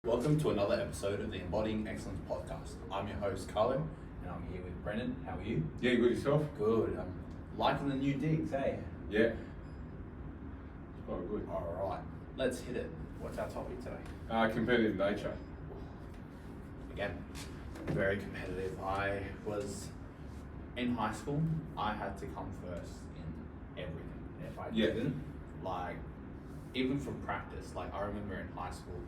Welcome to another episode of the Embodying Excellence Podcast. I'm your host, Carlo, and I'm here with Brenden. How are you? Yeah, good yourself? Good. I'm liking the new digs, hey? Yeah. It's quite good. Alright, let's hit it. What's our topic today? Competitive nature. Again, very competitive. I was in high school, I had to come first in everything. If I didn't, like, even from practice, like I remember in high school,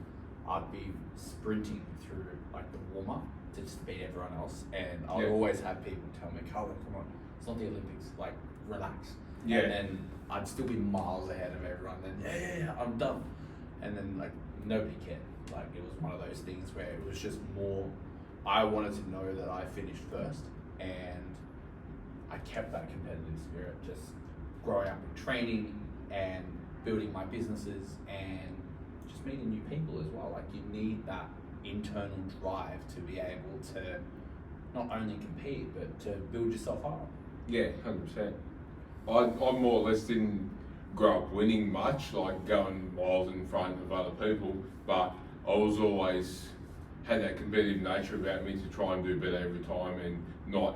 I'd be sprinting through like the warm up to just beat everyone else, and I would always have people tell me, "Carlo, come on, it's not the Olympics. Like, relax." Yeah. And then I'd still be miles ahead of everyone. Then yeah, I'm done. And then like nobody cared. Like it was one of those things where it was just more. I wanted to know that I finished first, and I kept that competitive spirit just growing up in training and building my businesses and just meeting new people as well. Like you need that internal drive to be able to not only compete but to build yourself up. Yeah, 100%. I more or less didn't grow up winning much, like going miles in front of other people, but I was always had that competitive nature about me to try and do better every time and not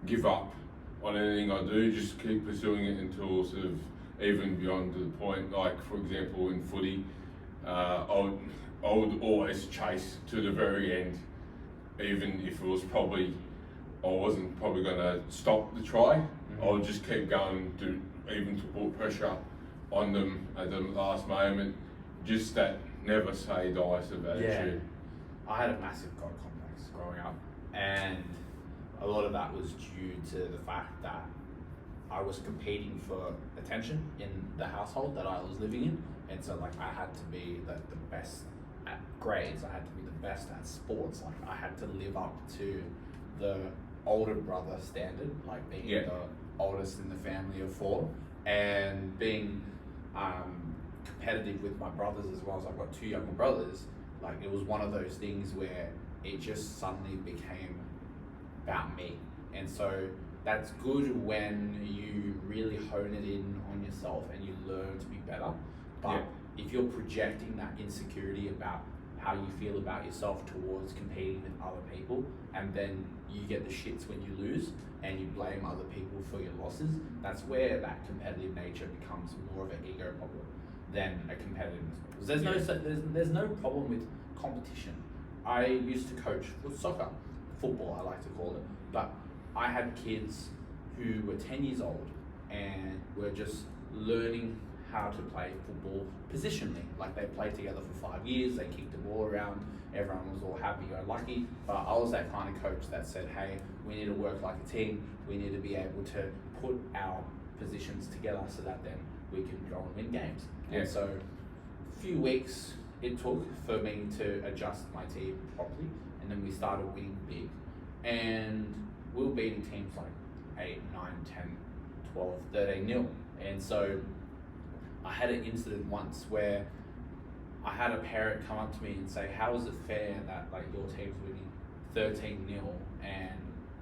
give up on anything I do, just keep pursuing it until sort of even beyond to the point, like for example in footy, I would always chase to the very end, even if it was I wasn't probably going to stop the try. I would just keep going even to put pressure on them at the last moment. Just that never say die sort of attitude. I had a massive God complex growing up, and a lot of that was due to the fact that I was competing for attention in the household that I was living in, and so like I had to be the best at grades, I had to be the best at sports, like I had to live up to the older brother standard, like being the oldest in the family of four, and being competitive with my brothers as well. As I've got two younger brothers, like it was one of those things where it just suddenly became about me. And so that's good when you really hone it in on yourself and you learn to be better. But if you're projecting that insecurity about how you feel about yourself towards competing with other people, and then you get the shits when you lose and you blame other people for your losses, that's where that competitive nature becomes more of an ego problem than a competitiveness problem. There's no problem with competition. I used to coach soccer, football I like to call it, but I had kids who were 10 years old and were just learning how to play football positionally. Like they played together for 5 years, they kicked the ball around, everyone was all happy or lucky, but I was that kind of coach that said, hey, we need to work like a team, we need to be able to put our positions together so that then we can go and win games. And so a few weeks it took for me to adjust my team properly, and then we started winning big, and we were beating teams like 8, 9, 10, 12, 13 nil. And so I had an incident once where I had a parent come up to me and say, how is it fair that like your team's winning 13 nil and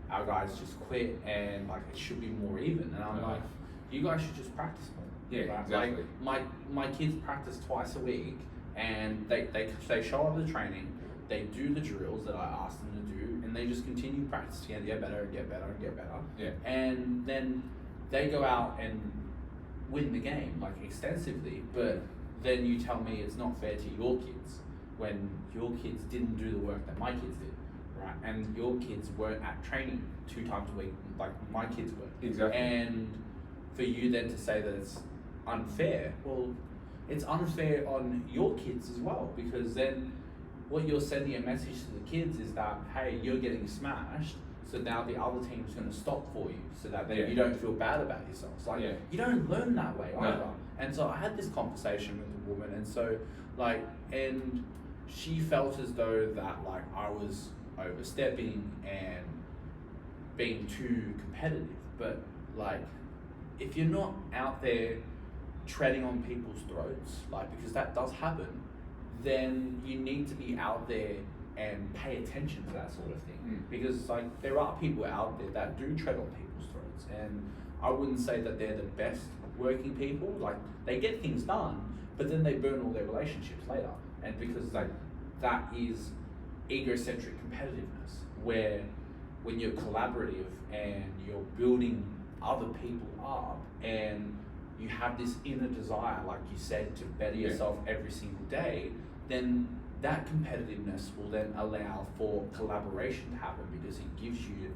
our guys just quit, and like it should be more even? And I'm like, you guys should just practice more. Yeah, right? exactly. Like my kids practice twice a week, and they show up to training, they do the drills that I asked them to do, and they just continue practicing and get better and get better and get better. Yeah. And then they go out and win the game like extensively, but then you tell me it's not fair to your kids when your kids didn't do the work that my kids did, right? And your kids weren't at training 2 times a week like my kids were. Exactly. And for you then to say that it's unfair, well, it's unfair on your kids as well, because then what you're sending a message to the kids is that, hey, you're getting smashed, so now the other team's going to stop for you, so that you don't feel bad about yourself. It's like, you don't learn that way either. No. And so I had this conversation with the woman, and so and she felt as though that like I was overstepping and being too competitive. But like, if you're not out there treading on people's throats, like, because that does happen, then you need to be out there and pay attention to that sort of thing. Because like there are people out there that do tread on people's throats, and I wouldn't say that they're the best working people. Like they get things done, but then they burn all their relationships later. And because like that is egocentric competitiveness, where when you're collaborative and you're building other people up and you have this inner desire, like you said, to better yourself every single day, then that competitiveness will then allow for collaboration to happen, because it gives you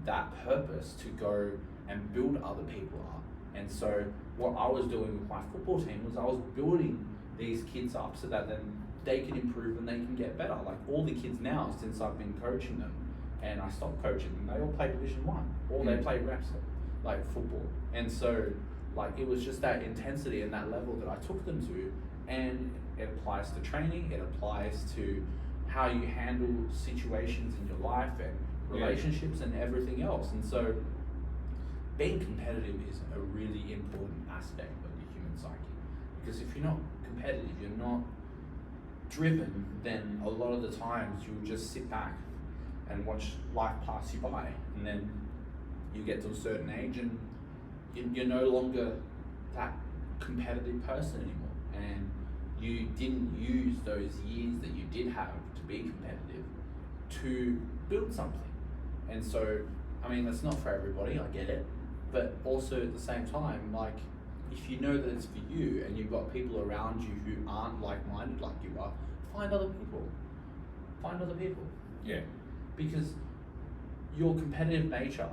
that purpose to go and build other people up. And so what I was doing with my football team was I was building these kids up so that then they can improve and they can get better. Like all the kids now, since I've been coaching them, and I stopped coaching them, they all play Division 1, or they play reps, like football. And so like it was just that intensity and that level that I took them to, and it applies to training, it applies to how you handle situations in your life and relationships and everything else. And so being competitive is a really important aspect of the human psyche, because if you're not competitive, you're not driven, then a lot of the times you'll just sit back and watch life pass you by, and then you get to a certain age and you're no longer that competitive person anymore, and you didn't use those years that you did have to be competitive to build something. And so, I mean, that's not for everybody, I get it, but also at the same time, like, if you know that it's for you and you've got people around you who aren't like-minded like you are, find other people. Yeah. Because your competitive nature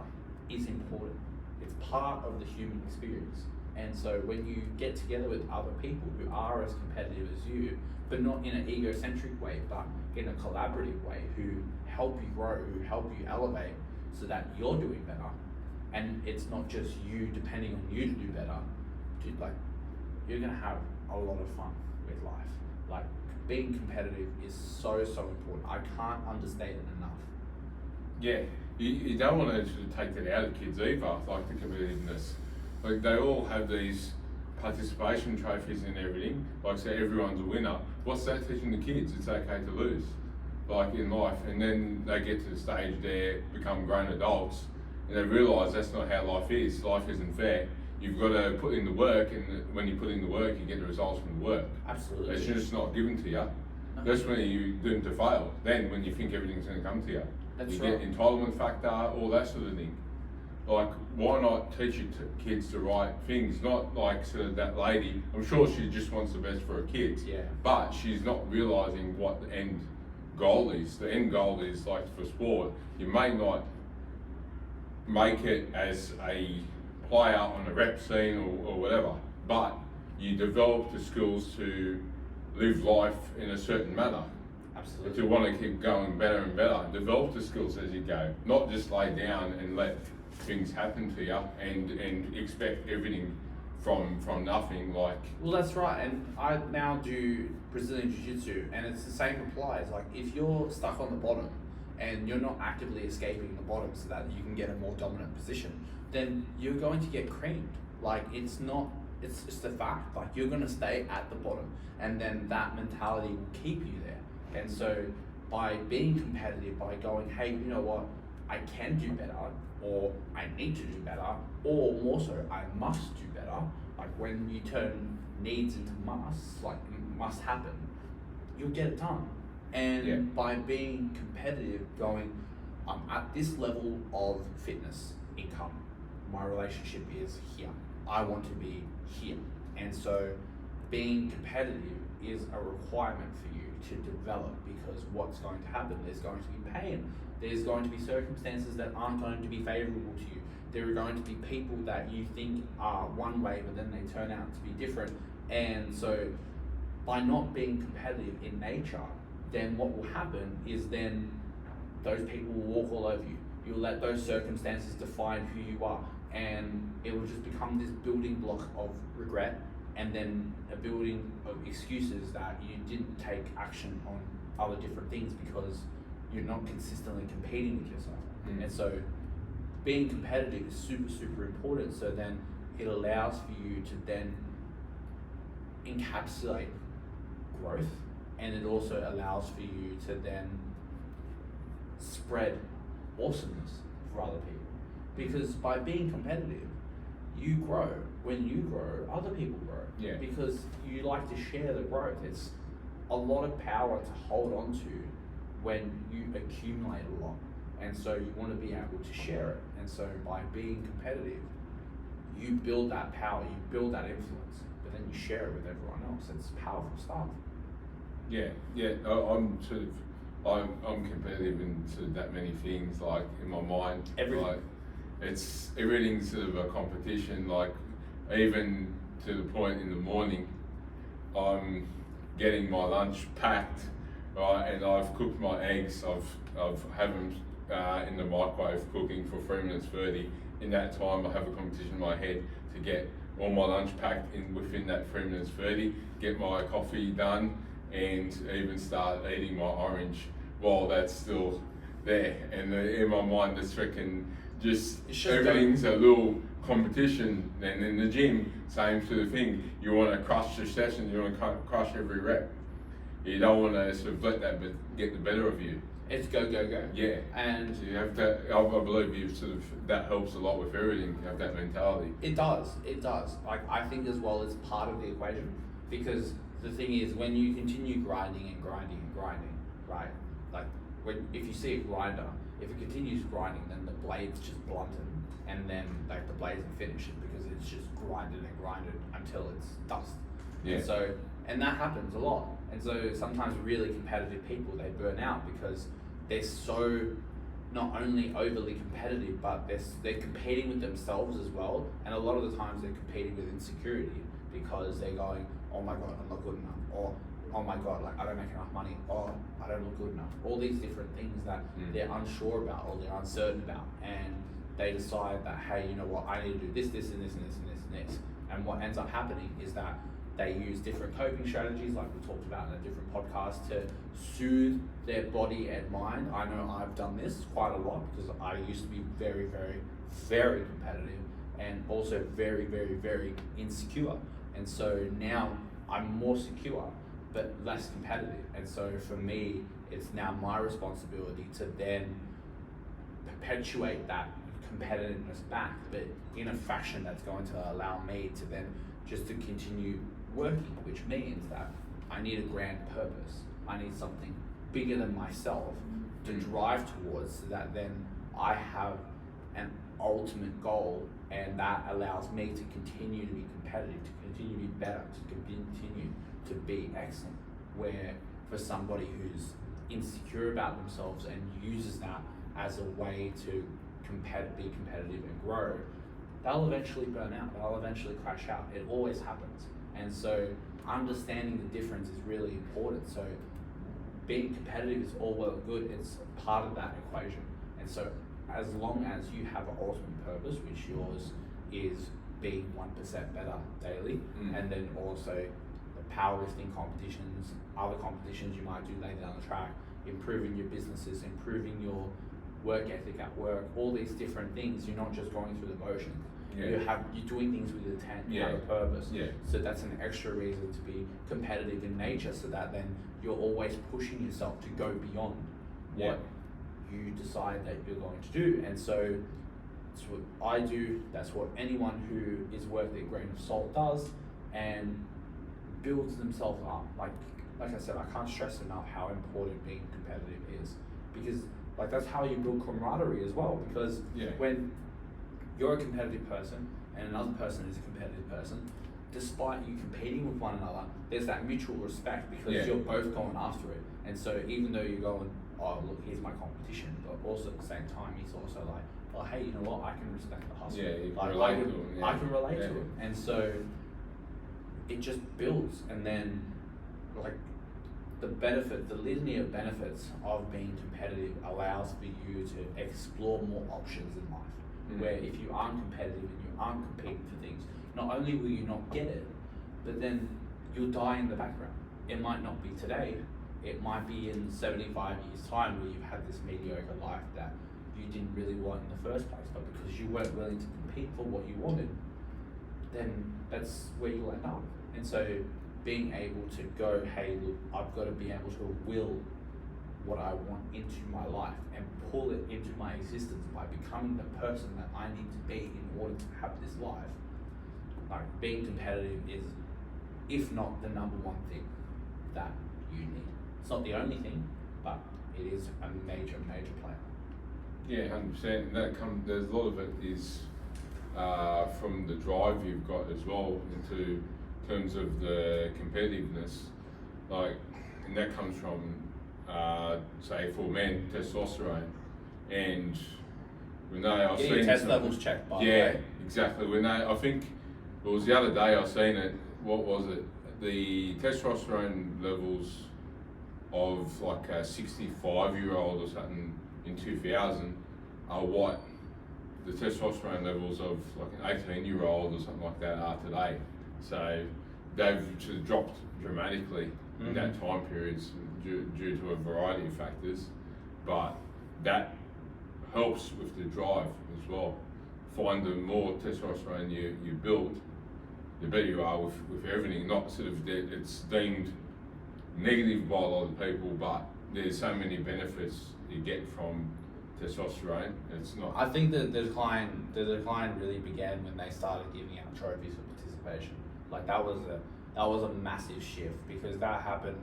is important. It's part of the human experience. And so when you get together with other people who are as competitive as you, but not in an egocentric way, but in a collaborative way, who help you grow, who help you elevate so that you're doing better, and it's not just you depending on you to do better, dude, like, you're gonna have a lot of fun with life. Like, being competitive is so important. I can't understate it enough. Yeah, you don't want to sort of take that out of kids either, like the competitiveness. Like, they all have these participation trophies and everything, like, so everyone's a winner. What's that teaching the kids? It's okay to lose, like, in life. And then they get to the stage they become grown adults and they realise that's not how life is. Life isn't fair. You've got to put in the work, and when you put in the work, you get the results from the work. Absolutely. It's just not given to you. That's when you're doomed to fail. Then when you think everything's going to come to you. That's you right. get entitlement factor, all that sort of thing. Like, why not teach your kids the right things? Not like sort of that lady, I'm sure she just wants the best for her kids, but she's not realising what the end goal is. The end goal is, like, for sport, you may not make it as a player on a rep scene or whatever, but you develop the skills to live life in a certain manner. Absolutely. If you want to keep going better and better, develop the skills as you go, not just lay down and let things happen to you and expect everything from nothing. Like, well, that's right. And I now do Brazilian Jiu-Jitsu, and it's the same applies. Like, if you're stuck on the bottom and you're not actively escaping the bottom so that you can get a more dominant position, then you're going to get creamed. Like, it's just a fact. Like, you're going to stay at the bottom, and then that mentality will keep you there. And so by being competitive, by going, hey, you know what, I can do better, or I need to do better, or more so, I must do better. Like, when you turn needs into musts, like, must happen, you'll get it done. And by being competitive, going, I'm at this level of fitness, income, my relationship is here, I want to be here. And so being competitive is a requirement for you to develop, because what's going to happen, there's going to be pain, there's going to be circumstances that aren't going to be favourable to you, there are going to be people that you think are one way but then they turn out to be different. And so by not being competitive in nature, then what will happen is then those people will walk all over you. You'll let those circumstances define who you are, and it will just become this building block of regret, and then a building of excuses that you didn't take action on other different things because you're not consistently competing with yourself. And so being competitive is super important, so then it allows for you to then encapsulate growth, and it also allows for you to then spread awesomeness for other people. Because by being competitive, you grow. When you grow, other people grow. Yeah. Because you like to share the growth. a lot of power to hold on to when you accumulate a lot. And so you want to be able to share it. And so by being competitive, you build that power, you build that influence, but then you share it with everyone else. It's powerful stuff. Yeah. I'm competitive in sort of that many things, like in my mind. Everything. Like everything's sort of a competition, like even to the point in the morning, I'm getting my lunch packed, right, and I've cooked my eggs, I've have them in the microwave cooking for 3 minutes 30. In that time I have a competition in my head to get all my lunch packed in within that 3 minutes 30, get my coffee done, and even start eating my orange while that's still there. And in my mind it's freaking just everything's a little competition. And in the gym, same sort of thing. You want to crush your session, you want to crush every rep. You don't want to sort of let that get the better of you. It's go. Yeah. And so you have that, I believe you sort of, that helps a lot with everything, you have that mentality. It does. Like, I think as well it's part of the equation, because the thing is, when you continue grinding, right? Like, if you see a grinder, if it continues grinding, then the blade's just blunted, and then like the blade isn't finished because it's just grinded until it's dust. Yeah. And that happens a lot. And so sometimes really competitive people, they burn out because they're so not only overly competitive, but they're competing with themselves as well. And a lot of the times they're competing with insecurity because they're going, oh my God, I'm not good enough. Or, oh my God, like I don't make enough money. Or I don't look good enough. All these different things that they're unsure about or they're uncertain about. And they decide that, hey, you know what, I need to do this, and this, and this, and this, and this. And what ends up happening is that they use different coping strategies, like we talked about in a different podcast, to soothe their body and mind. I know I've done this quite a lot because I used to be very, very, very competitive and also very, very, very insecure. And so now I'm more secure, but less competitive. And so for me, it's now my responsibility to then perpetuate that competitiveness back, but in a fashion that's going to allow me to then just to continue working, which means that I need a grand purpose. I need something bigger than myself to drive towards, so that then I have an ultimate goal, and that allows me to continue to be competitive, to continue to be better, to continue to be excellent. Where for somebody who's insecure about themselves and uses that as a way to be competitive and grow, they'll eventually burn out, they'll eventually crash out. It always happens. And so understanding the difference is really important. So being competitive is all well and good, it's part of that equation. And so as long as you have an ultimate purpose, which yours is being 1% better daily, and then also the powerlifting competitions, other competitions you might do later down the track, improving your businesses, improving your work ethic at work, all these different things, you're not just going through the motions. You're doing things with intent, you have a purpose. So that's an extra reason to be competitive in nature, so that then you're always pushing yourself to go beyond what you decide that you're going to do. And so that's what I do, that's what anyone who is worth their grain of salt does, and builds themselves up. Like I said, I can't stress enough how important being competitive is, because like that's how you build camaraderie as well. Because when you're a competitive person and another person is a competitive person, despite you competing with one another, there's that mutual respect, because you're both going after it. And so even though you're going, oh look, here's my competition, but also at the same time he's also like, oh hey, you know what, I can respect the hustle. You can like, relate to him. I can relate to him. And so it just builds, and then like the litany of benefits of being competitive allows for you to explore more options in life. Where if you aren't competitive and you aren't competing for things, not only will you not get it, but then you'll die in the background. It might not be today, it might be in 75 years time, where you've had this mediocre life that you didn't really want in the first place, but because you weren't willing to compete for what you wanted, then that's where you'll end up. And so being able to go, hey look, I've got to be able to will what I want into my life and pull it into my existence by becoming the person that I need to be in order to have this life. Like being competitive is, if not the number one thing that you need. It's not the only thing, but it is a major player. Yeah, 100%. And there's a lot of it is from the drive you've got as well into terms of the competitiveness, and that comes from, say, for men, testosterone. And Renee, I've Get seen your test levels checked, by the way. Exactly. I think it was the other day I seen it. What was it? The testosterone levels of like a 65-year-old or something in 2000 are what the testosterone levels of like an 18-year-old or something like that are today. So they've just dropped dramatically in that time period due to a variety of factors, but that helps with the drive as well. Find the more testosterone you build, the better you are with everything. Not sort of that it's deemed negative by a lot of people, but there's so many benefits you get from testosterone. It's not. I think the decline really began when they started giving out trophies for participation. Like that was a massive shift, because that happened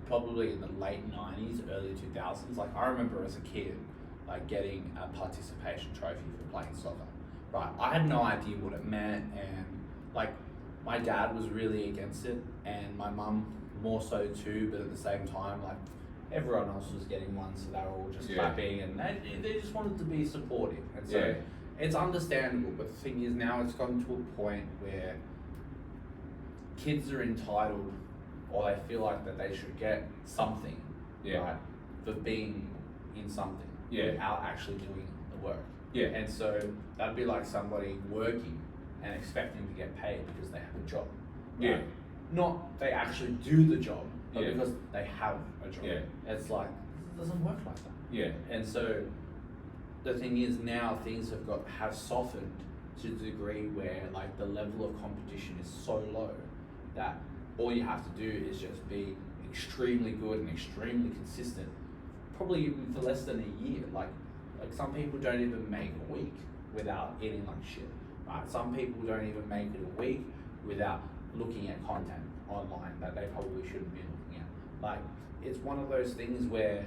probably in the late 90s, early 2000s. Like I remember as a kid, like getting a participation trophy for playing soccer. Right, I had no idea what it meant, and like my dad was really against it, and my mum more so too. But at the same time, like everyone else was getting one, so they were all just clapping, and they just wanted to be supportive. And so it's understandable. But the thing is, now it's gotten to a point where kids are entitled, or they feel like that they should get something, right, for being in something without actually doing the work. And so that'd be like somebody working and expecting to get paid because they have a job. Right? Not they actually do the job, but because they have a job. It's like, it doesn't work like that. And so the thing is, now things have softened to the degree where like the level of competition is so low that all you have to do is just be extremely good and extremely consistent, probably even for less than a year. Like some people don't even make a week without eating like shit, right? Some people don't even make it a week without looking at content online that they probably shouldn't be looking at. Like, it's one of those things where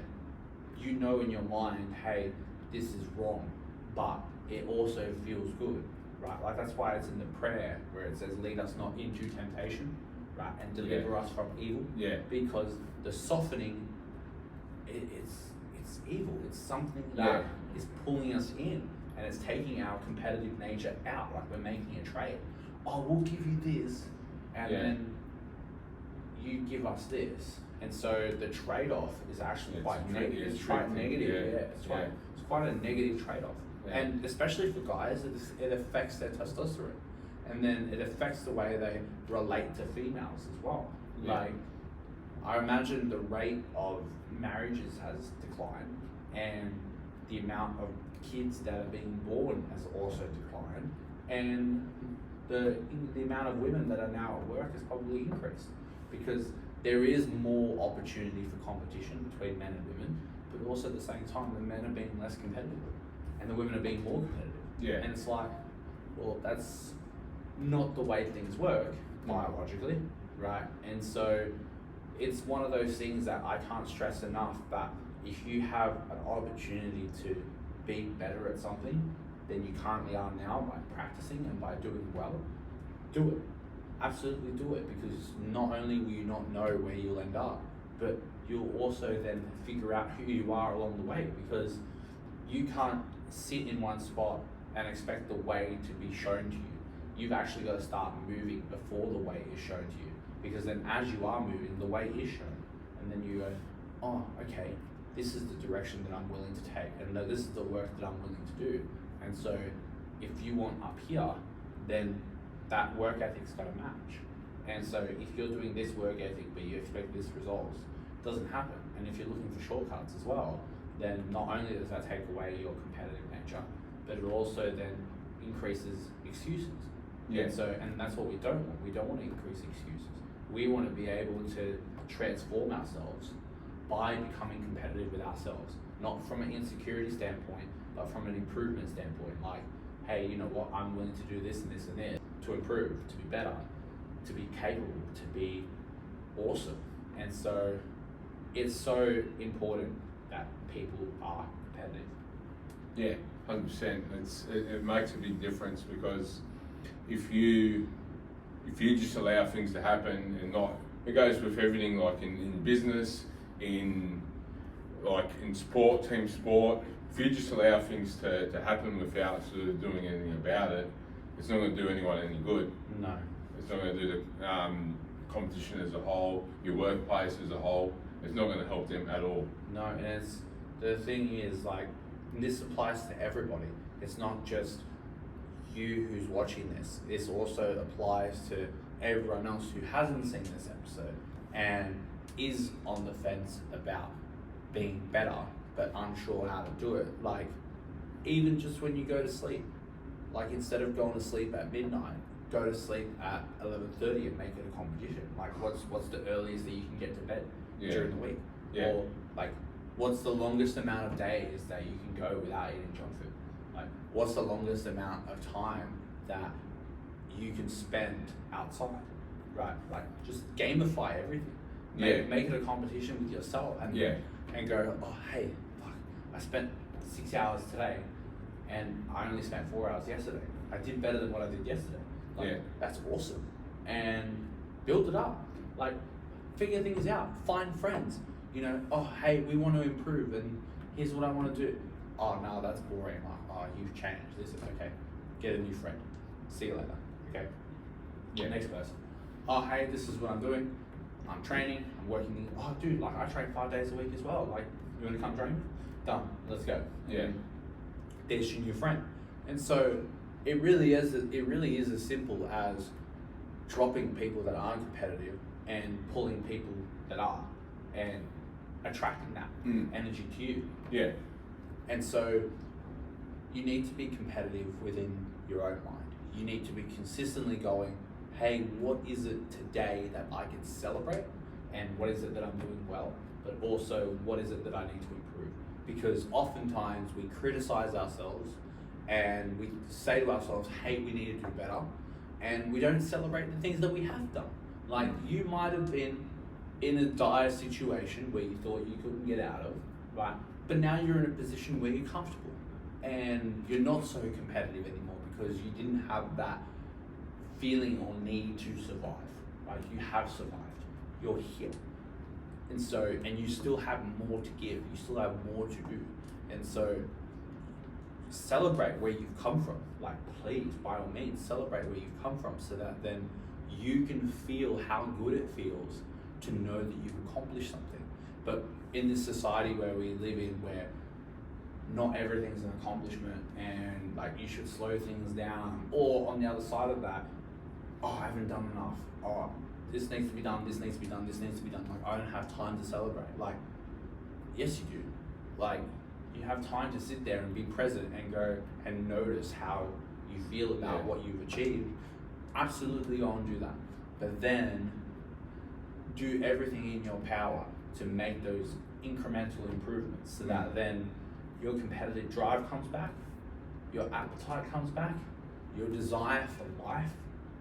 you know in your mind, hey, this is wrong, but it also feels good, right? Like that's why it's in the prayer where it says, lead us not into temptation, right, and deliver us from evil. Because the softening, it's evil. It's something that is pulling us in, and it's taking our competitive nature out. Like we're making a trade. Oh, we'll give you this, and then you give us this. And so the trade-off is actually quite negative. It's quite negative. It's quite a negative trade-off. And especially for guys, it affects their testosterone, and then it affects the way they relate to females as well. Like, I imagine the rate of marriages has declined, and the amount of kids that are being born has also declined, and the amount of women that are now at work has probably increased, because there is more opportunity for competition between men and women, but also at the same time the men are being less competitive and the women are being more competitive. And it's like, well, that's not the way things work biologically, right? And so it's one of those things that I can't stress enough, that if you have an opportunity to be better at something than you currently are now by practicing and by doing well, do it. Absolutely do it, because not only will you not know where you'll end up, but you'll also then figure out who you are along the way, because you can't sit in one spot and expect the way to be shown to you. You've actually got to start moving before the way is shown to you, because then as you are moving, the way is shown, and then you go, oh, okay, this is the direction that I'm willing to take, and this is the work that I'm willing to do. And so if you want up here, then that work ethic's got to match. And so if you're doing this work ethic but you expect this results, it doesn't happen. And if you're looking for shortcuts as well, then not only does that take away your competitive nature, but it also then increases excuses. And that's what we don't want. We don't want to increase excuses. We want to be able to transform ourselves by becoming competitive with ourselves, not from an insecurity standpoint, but from an improvement standpoint. Like, hey, you know what, I'm willing to do this and this and this to improve, to be better, to be capable, to be awesome. And so it's so important that people are competitive. Yeah, 100%. It makes a big difference, because if you just allow things to happen and not, it goes with everything, like in business, in sport, team sport. If you just allow things to happen without sort of doing anything about it, it's not going to do anyone any good. No. It's not going to do the competition as a whole, your workplace as a whole. It's not going to help them at all. No, and the thing is, like, this applies to everybody. It's not just you who's watching this. This also applies to everyone else who hasn't seen this episode and is on the fence about being better but unsure how to do it. Like, even just when you go to sleep, like, instead of going to sleep at midnight, go to sleep at 11:30 and make it a competition. Like, what's the earliest that you can get to bed during the week? Yeah. Or like, what's the longest amount of days that you can go without eating junk food? Like, what's the longest amount of time that you can spend outside? Right? Like, just gamify everything. Make it a competition with yourself, and go, oh hey, fuck, I spent 6 hours today and I only spent 4 hours yesterday. I did better than what I did yesterday. Like, that's awesome. And build it up. Like, figure things out. Find friends. You know, oh hey, we want to improve and here's what I want to do. Oh no, that's boring. Like, oh, you've changed. This is okay. Get a new friend. See you later. Okay. Next person. Oh hey, this is what I'm doing. I'm training. I'm working. Oh dude, like, I train 5 days a week as well. Like, you want to come train me? Done. Let's go. Yeah. There's your new friend. And so it really is as simple as dropping people that aren't competitive and pulling people that are, and attracting that energy to you. Yeah. And so you need to be competitive within your own mind. You need to be consistently going, hey, what is it today that I can celebrate? And what is it that I'm doing well? But also, what is it that I need to improve? Because oftentimes we criticize ourselves and we say to ourselves, hey, we need to do better. And we don't celebrate the things that we have done. Like, you might have been in a dire situation where you thought you couldn't get out of, right? But now you're in a position where you're comfortable and you're not so competitive anymore because you didn't have that feeling or need to survive, right? You have survived. You're here. And so, and you still have more to give. You still have more to do. And so, celebrate where you've come from. Like, please, by all means, celebrate where you've come from, so that then you can feel how good it feels to know that you've accomplished something. But in this society where we live in, where not everything's an accomplishment and like you should slow things down, or on the other side of that, oh, I haven't done enough. Oh, this needs to be done, this needs to be done, this needs to be done. Like, I don't have time to celebrate. Like, yes you do. Like, you have time to sit there and be present and go and notice how you feel about what you've achieved. Absolutely go and do that. But then do everything in your power to make those incremental improvements, so that then your competitive drive comes back, your appetite comes back, your desire for life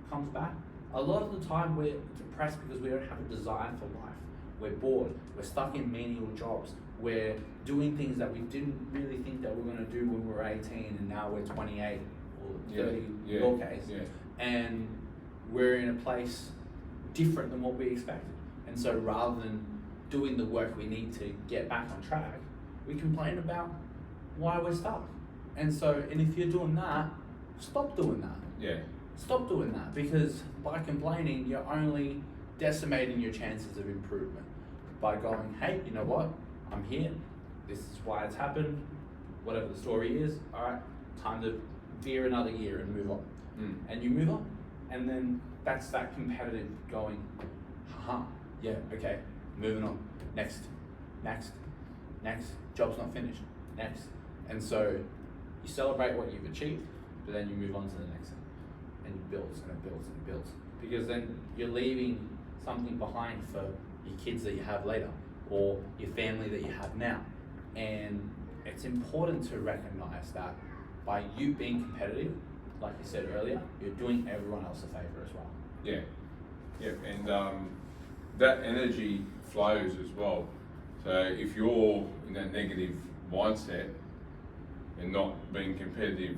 comes back. A lot of the time we're depressed because we don't have a desire for life. We're bored, we're stuck in menial jobs, we're doing things that we didn't really think that we were going to do when we were 18 and now we're 28 or 30 in your case. And we're in a place different than what we expected. And so rather than doing the work we need to get back on track, we complain about why we're stuck. And so, and if you're doing that, stop doing that. Stop doing that, because by complaining, you're only decimating your chances of improvement. By going, hey, you know what? I'm here. This is why it's happened. Whatever the story is, all right, time to veer another year and move on. And you move on. And then that's that competitive going, haha, yeah, okay, moving on. Next, job's not finished, next. And so you celebrate what you've achieved, but then you move on to the next thing. And it builds and it builds and it builds. Because then you're leaving something behind for your kids that you have later, or your family that you have now. And it's important to recognize that by you being competitive, like you said earlier, you're doing everyone else a favor as well. And that energy flows as well. So if you're in that negative mindset and not being competitive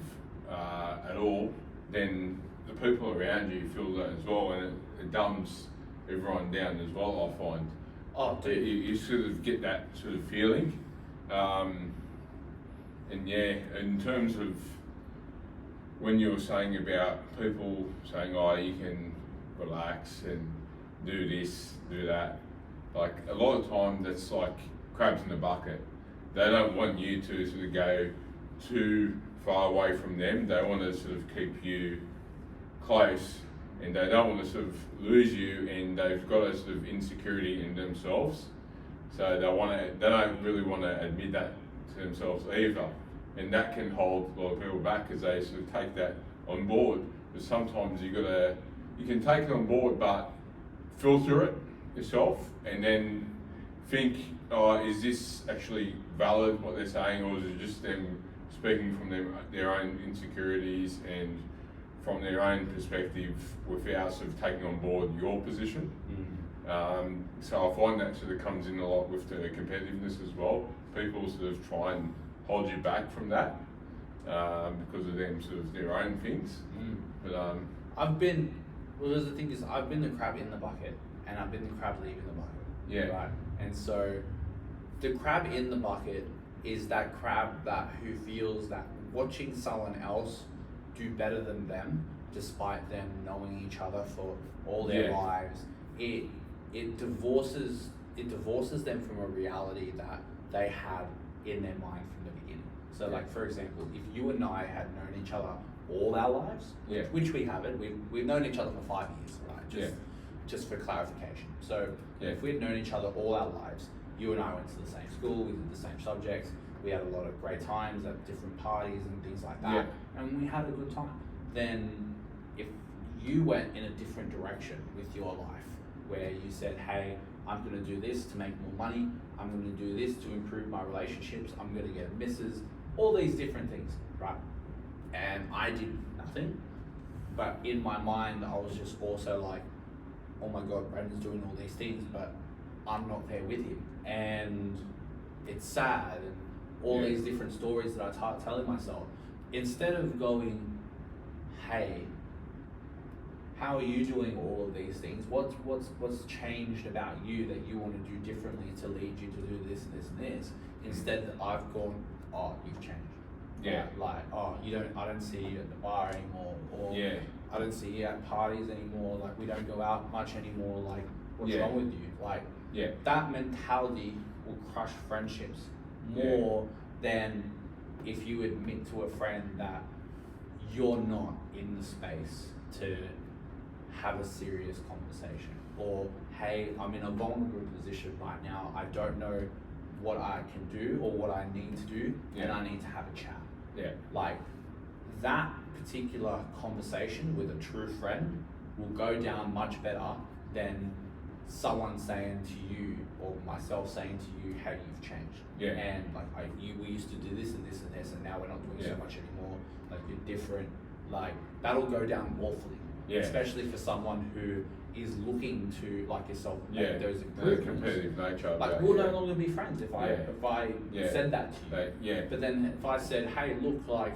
at all, then the people around you feel that as well, and it dumbs everyone down as well, I find. Oh, dude. You sort of get that sort of feeling. And yeah, in terms of when you were saying about people saying, oh, you can relax and do this, do that, like a lot of time that's like crabs in the bucket. They don't want you to sort of go too far away from them. They want to sort of keep you close, and they don't want to sort of lose you, and they've got a sort of insecurity in themselves. So they don't really want to admit that to themselves either. And that can hold a lot of people back because they sort of take that on board. But sometimes you can take it on board, but filter it yourself and then think, oh, is this actually valid what they're saying, or is it just them speaking from their own insecurities and from their own perspective without sort of taking on board your position? So I find that sort of comes in a lot with the competitiveness as well. People sort of try and hold you back from that because of them sort of their own things. But I've been the crab in the bucket, and I've been the crab leaving the bucket. Yeah. Right. And so the crab in the bucket is that crab who feels that watching someone else do better than them, despite them knowing each other for all their lives, it divorces them from a reality that they had in their mind from the beginning. So like, for example, if you and I had known each other all our lives, which we haven't, we've known each other for 5 years, right? Just for clarification. So if we had known each other all our lives, you and I went to the same school, we did the same subjects, we had a lot of great times at different parties and things like that, and we had a good time. Then if you went in a different direction with your life, where you said, hey, I'm going to do this to make more money, I'm going to do this to improve my relationships, I'm going to get a missus, all these different things, right? And I did nothing, but in my mind I was just also like, oh my God, Brendan's doing all these things, but I'm not there with him, and it's sad, and all these different stories that I start telling myself. Instead of going, hey, how are you doing all of these things? What's changed about you that you want to do differently to lead you to do this and this and this? Instead, I've gone, oh, you've changed. Yeah. Like, oh, I don't see you at the bar anymore, or I don't see you at parties anymore. Like, we don't go out much anymore. Like, what's wrong with you? Like, that mentality will crush friendships more than if you admit to a friend that you're not in the space to have a serious conversation, or hey, I'm in a vulnerable position right now, I don't know what I can do or what I need to do, and I need to have a chat. Like, that particular conversation with a true friend will go down much better than someone saying to you, or myself saying to you, hey, you've changed. And like, we used to do this and this and this, and now we're not doing so much anymore. Like, you're different. Like, that'll go down awfully. Especially for someone who is looking to, like yourself, make those improvements. Competitive nature. Like, we'll no longer be friends if I said that to you. But then if I said, hey, look, like,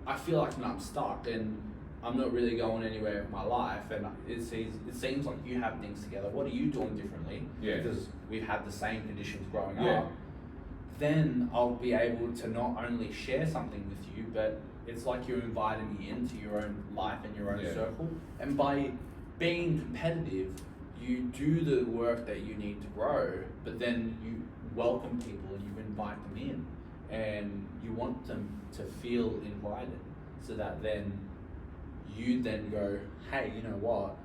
I feel like I'm stuck and I'm not really going anywhere with my life, and it seems like you have things together. What are you doing differently? Because we've had the same conditions growing up. Then I'll be able to not only share something with you, but it's like you're inviting me into your own life and your own circle. And by being competitive, you do the work that you need to grow, but then you welcome people and you invite them in, and you want them to feel invited, so that then you then go, hey, you know what?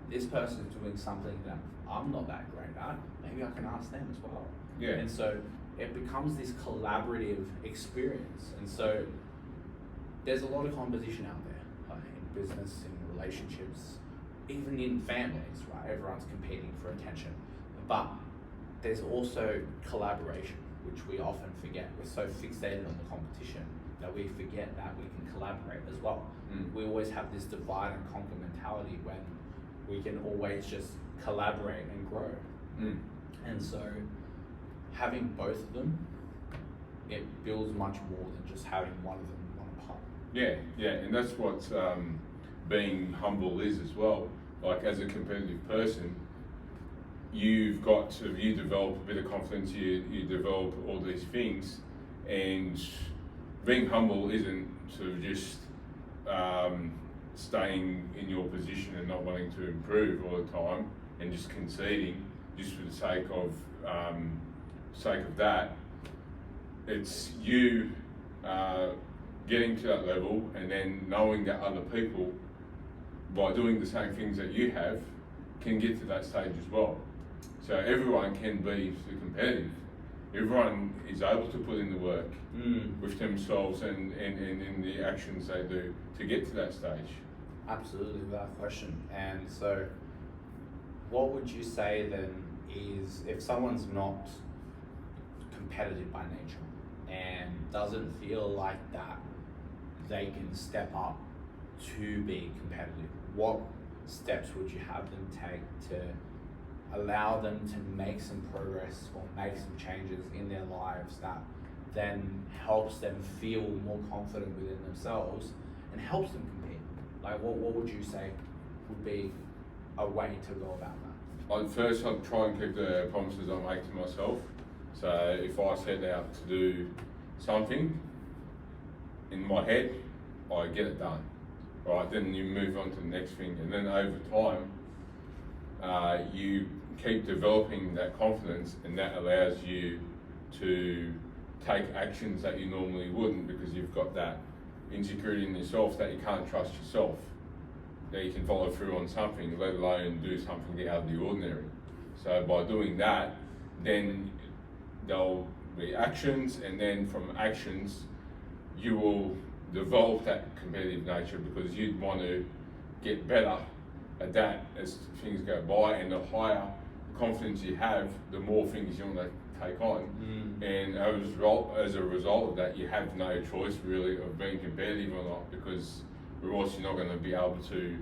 This person's doing something that I'm not that great at. Maybe I can ask them as well. And so it becomes this collaborative experience. And so there's a lot of competition out there, in business, in relationships, even in families, right? Everyone's competing for attention. But there's also collaboration, which we often forget. We're so fixated on the competition that we forget that we can collaborate as well. We always have this divide and conquer mentality when we can always just collaborate and grow. And so having both of them, it builds much more than just having one of them one part. Yeah, and that's what being humble is as well. Like, as a competitive person, you develop a bit of confidence, you develop all these things, and being humble isn't sort of just staying in your position and not wanting to improve all the time and just conceding just for the sake of that. It's you getting to that level and then knowing that other people, by doing the same things that you have, can get to that stage as well. So everyone can be competitive. Everyone is able to put in the work with themselves and in the actions they do to get to that stage. Absolutely, without question. And so what would you say then is, if someone's not competitive by nature and doesn't feel like that they can step up to be competitive, what steps would you have them take to allow them to make some progress or make some changes in their lives that then helps them feel more confident within themselves and helps them compete? Like, what would you say would be a way to go about that? First, I'd try and keep the promises I make to myself. So if I set out to do something in my head, I get it done. Right, then you move on to the next thing, and then over time, you keep developing that confidence, and that allows you to take actions that you normally wouldn't, because you've got that insecurity in yourself that you can't trust yourself, that you can follow through on something, let alone do something out of the ordinary. So by doing that, then there'll be actions, and then from actions you will develop that competitive nature, because you'd want to get better at that as things go by, and the higher confidence you have, the more things you want to take on. And as a result of that, you have no choice really of being competitive or not, because or else you're not going to be able to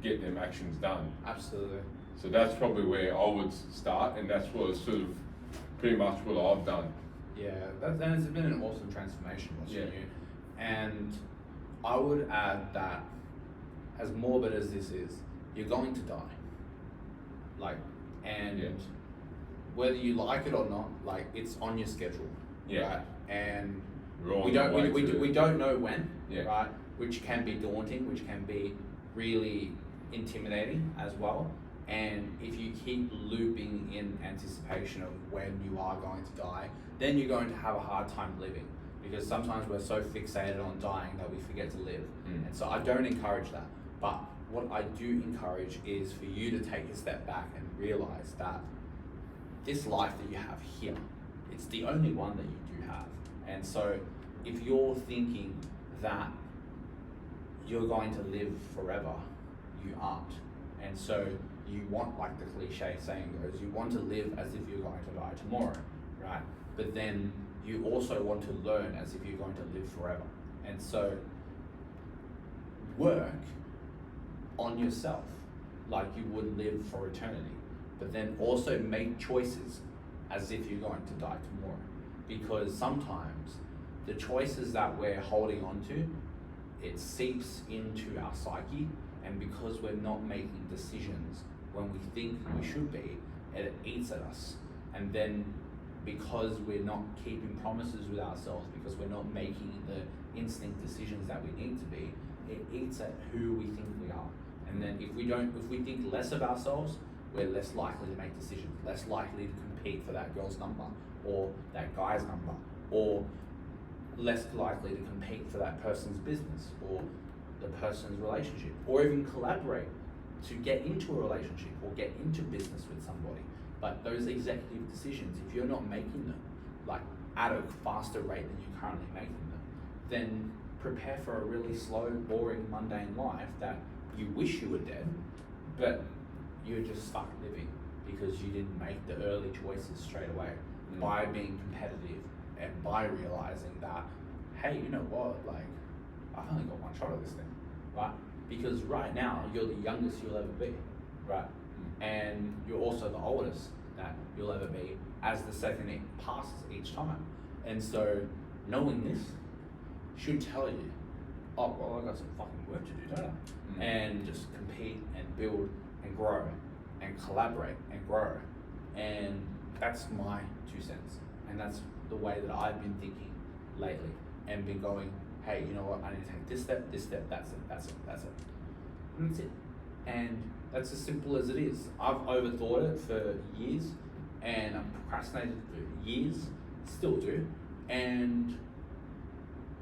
get them actions done. Absolutely. So that's probably where I would start, and that's what sort of pretty much what I've done. Yeah, and it's been an awesome transformation watching you. And I would add that, as morbid as this is, you're going to die. Whether you like it or not, like, it's on your schedule. Right? And we don't know when, right? Which can be daunting, which can be really intimidating as well. And if you keep looping in anticipation of when you are going to die, then you're going to have a hard time living, because sometimes we're so fixated on dying that we forget to live. And so I don't encourage that. But what I do encourage is for you to take a step back and realize that this life that you have here, it's the only one that you do have. And so if you're thinking that you're going to live forever, you aren't. And so you want, like the cliche saying goes, you want to live as if you're going to die tomorrow, right? But then you also want to learn as if you're going to live forever. And so work on yourself like you would live for eternity, but then also make choices as if you're going to die tomorrow. Because sometimes the choices that we're holding on to, it seeps into our psyche, and because we're not making decisions when we think we should be, it eats at us. And then because we're not keeping promises with ourselves, because we're not making the instinct decisions that we need to be, it eats at who we think we are. And then if we think less of ourselves, we're less likely to make decisions, less likely to compete for that girl's number or that guy's number, or less likely to compete for that person's business or the person's relationship, or even collaborate to get into a relationship or get into business with somebody. But those executive decisions, if you're not making them like at a faster rate than you're currently making them, then prepare for a really slow, boring, mundane life that you wish you were dead, but you're just stuck living because you didn't make the early choices straight away by being competitive and by realizing that, hey, you know what, like, I've only got one shot at this thing, right? Because right now, you're the youngest you'll ever be, right? And you're also the oldest. that you'll ever be as the second it passes each time. And so knowing this should tell you, oh, well, I got some fucking work to do, don't I? And just compete and build and grow and collaborate and grow. And that's my 2 cents. And that's the way that I've been thinking lately and been going, hey, you know what, I need to take this step, that's it. And that's it. And that's as simple as it is. I've overthought it for years and I've procrastinated for years, still do. And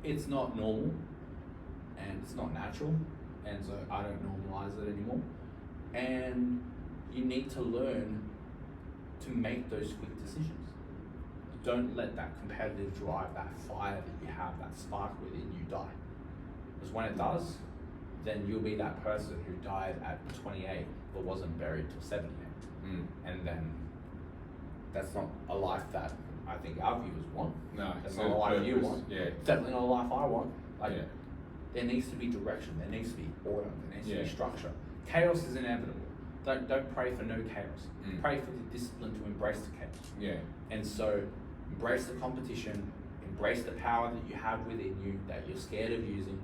it's not normal and it's not natural. And so I don't normalize it anymore. And you need to learn to make those quick decisions. Don't let that competitive drive, that fire that you have, that spark within you die. Because when it does, then you'll be that person who died at 28 but wasn't buried till 78. And then that's not a life that I think our viewers want. No, that's not a life you want. Yeah. Definitely not a life I want. There needs to be direction, there needs to be order, there needs to be structure. Chaos is inevitable. Don't pray for no chaos. Pray for the discipline to embrace the chaos. Yeah. And so embrace the competition, embrace the power that you have within you that you're scared of using,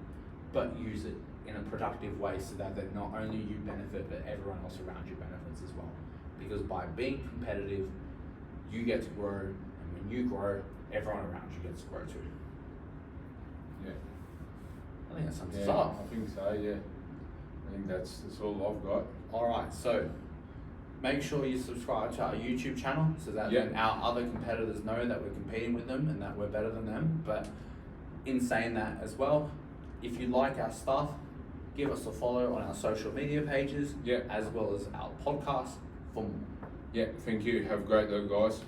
but use it in a productive way so that not only you benefit, but everyone else around you benefits as well. Because by being competitive, you get to grow, and when you grow, everyone around you gets to grow too. Yeah. I think that sums us up. I think so, yeah. I think that's all I've got. Alright, so make sure you subscribe to our YouTube channel so that then our other competitors know that we're competing with them and that we're better than them. But in saying that as well, if you like our stuff, give us a follow on our social media pages as well as our podcast for more. Yeah, thank you. Have a great day, guys.